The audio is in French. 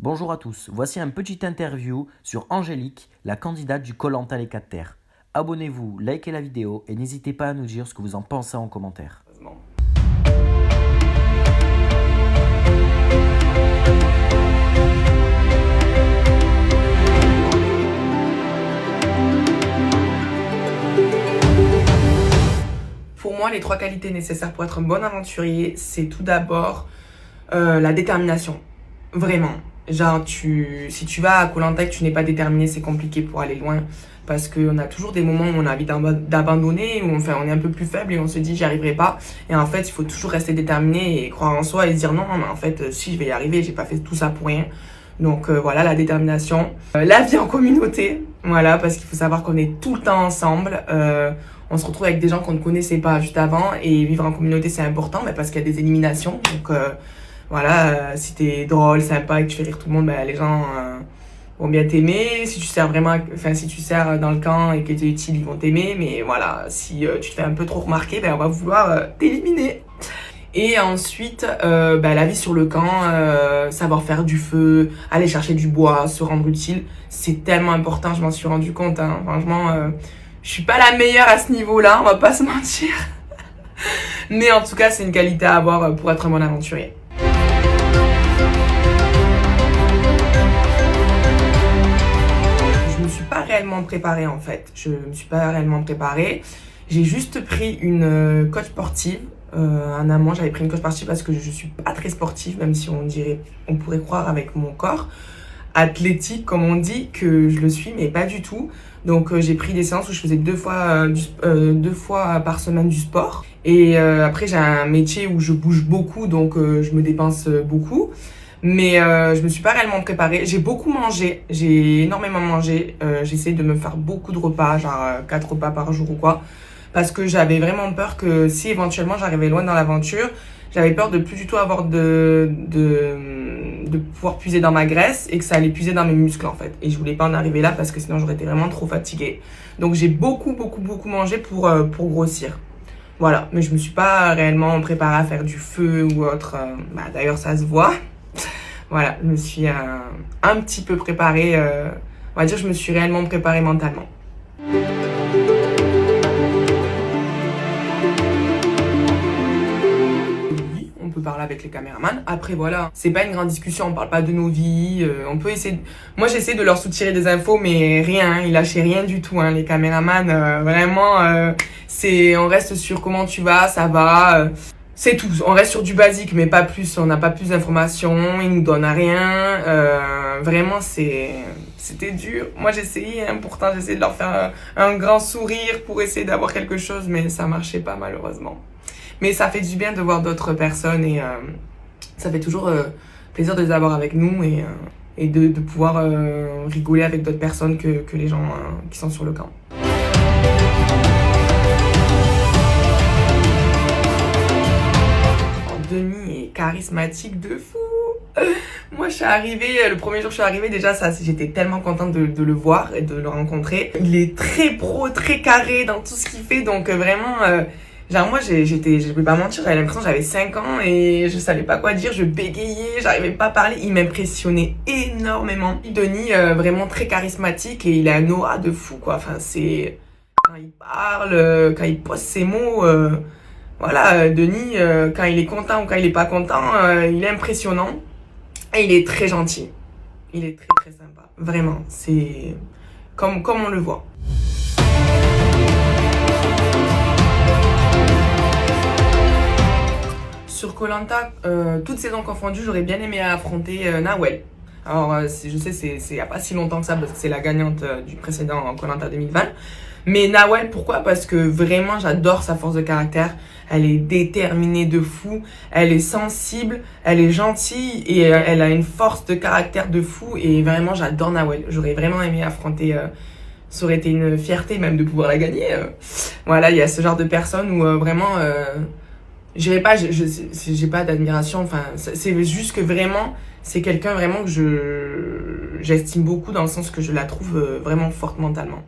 Bonjour à tous, voici un petit interview sur Angélique, la candidate du Koh-Lanta les 4 terres. Abonnez-vous, likez la vidéo et n'hésitez pas à nous dire ce que vous en pensez en commentaire. Pour moi, les 3 qualités nécessaires pour être un bon aventurier, c'est tout d'abord la détermination. Vraiment. Genre, si tu vas à Koh-Lanta et que tu n'es pas déterminé, c'est compliqué pour aller loin. Parce qu'on a toujours des moments où on a envie d'abandonner, où on est un peu plus faible et on se dit j'y arriverai pas. Et en fait, il faut toujours rester déterminé et croire en soi et se dire non, mais en fait, si je vais y arriver, j'ai pas fait tout ça pour rien. Donc voilà, la détermination. La vie en communauté, voilà, parce qu'il faut savoir qu'on est tout le temps ensemble. On se retrouve avec des gens qu'on ne connaissait pas juste avant et vivre en communauté c'est important parce qu'il y a des éliminations. Donc voilà, si t'es drôle, sympa et que tu fais rire tout le monde, les gens vont bien t'aimer. Si tu sers vraiment, si tu sers dans le camp et que t'es utile, ils vont t'aimer. Mais voilà, si tu te fais un peu trop remarquer, on va vouloir t'éliminer. Et ensuite, la vie sur le camp, savoir faire du feu, aller chercher du bois, se rendre utile, c'est tellement important, je m'en suis rendu compte. Franchement, je suis pas la meilleure à ce niveau-là, on va pas se mentir. Mais en tout cas, c'est une qualité à avoir pour être un bon aventurier. Je me suis pas réellement préparée en fait. Je me suis pas réellement préparée. J'ai juste pris une coach sportive. Un amont, j'avais pris une coach sportive parce que je suis pas très sportive, même si on pourrait croire avec mon corps athlétique, comme on dit, que je le suis, mais pas du tout. Donc j'ai pris des séances où je faisais deux fois par semaine du sport. Et après j'ai un métier où je bouge beaucoup, donc je me dépense beaucoup. Mais je me suis pas réellement préparée. J'ai beaucoup mangé, j'ai énormément mangé. J'essaie de me faire beaucoup de repas, genre 4 repas par jour ou quoi. Parce que j'avais vraiment peur que si éventuellement j'arrivais loin dans l'aventure, j'avais peur de plus du tout avoir de pouvoir puiser dans ma graisse et que ça allait puiser dans mes muscles en fait. Et je voulais pas en arriver là parce que sinon j'aurais été vraiment trop fatiguée. Donc j'ai beaucoup mangé pour grossir. Voilà, mais je me suis pas réellement préparée à faire du feu ou autre. D'ailleurs ça se voit. Voilà, je me suis un petit peu préparée, on va dire je me suis réellement préparée mentalement. On peut parler avec les caméramans. Après voilà, c'est pas une grande discussion, on parle pas de nos vies, on peut essayer. Moi j'essaie de leur soutirer des infos, mais rien, ils lâchaient rien du tout, les caméramans. Vraiment, on reste sur comment tu vas, ça va. C'est tout, on reste sur du basique, mais pas plus, on n'a pas plus d'informations, ils nous donnent rien. Vraiment, c'était dur. Moi j'essayais, pourtant j'essayais de leur faire un grand sourire pour essayer d'avoir quelque chose, mais ça marchait pas malheureusement. Mais ça fait du bien de voir d'autres personnes et ça fait toujours plaisir de les avoir avec nous et de pouvoir rigoler avec d'autres personnes que les gens qui sont sur le camp. Denis est charismatique de fou. Moi je suis arrivée, le premier jour que je suis arrivée déjà j'étais tellement contente de le voir et de le rencontrer. Il est très pro, très carré dans tout ce qu'il fait, donc vraiment... genre moi je peux pas mentir, j'avais l'impression que j'avais 5 ans et je savais pas quoi dire, je bégayais, j'arrivais pas à parler, il m'impressionnait énormément. Denis vraiment très charismatique et il a un aura de fou quoi, c'est quand il parle, quand il pose ses mots, voilà, Denis quand il est content ou quand il est pas content, il est impressionnant et il est très gentil. Il est très sympa, vraiment, c'est comme on le voit. Sur Koh-Lanta, toutes saisons confondues, j'aurais bien aimé affronter Nawel. Alors, je sais, c'est il n'y a pas si longtemps que ça, parce que c'est la gagnante du précédent Koh-Lanta 2020. Mais Nawel, pourquoi? Parce que vraiment, j'adore sa force de caractère. Elle est déterminée de fou, elle est sensible, elle est gentille et elle a une force de caractère de fou. Et vraiment, j'adore Nawel. J'aurais vraiment aimé affronter... ça aurait été une fierté même de pouvoir la gagner. Voilà, il y a ce genre de personnes où vraiment... j'ai pas d'admiration, c'est juste que vraiment c'est quelqu'un vraiment que j'estime beaucoup dans le sens que je la trouve vraiment forte mentalement.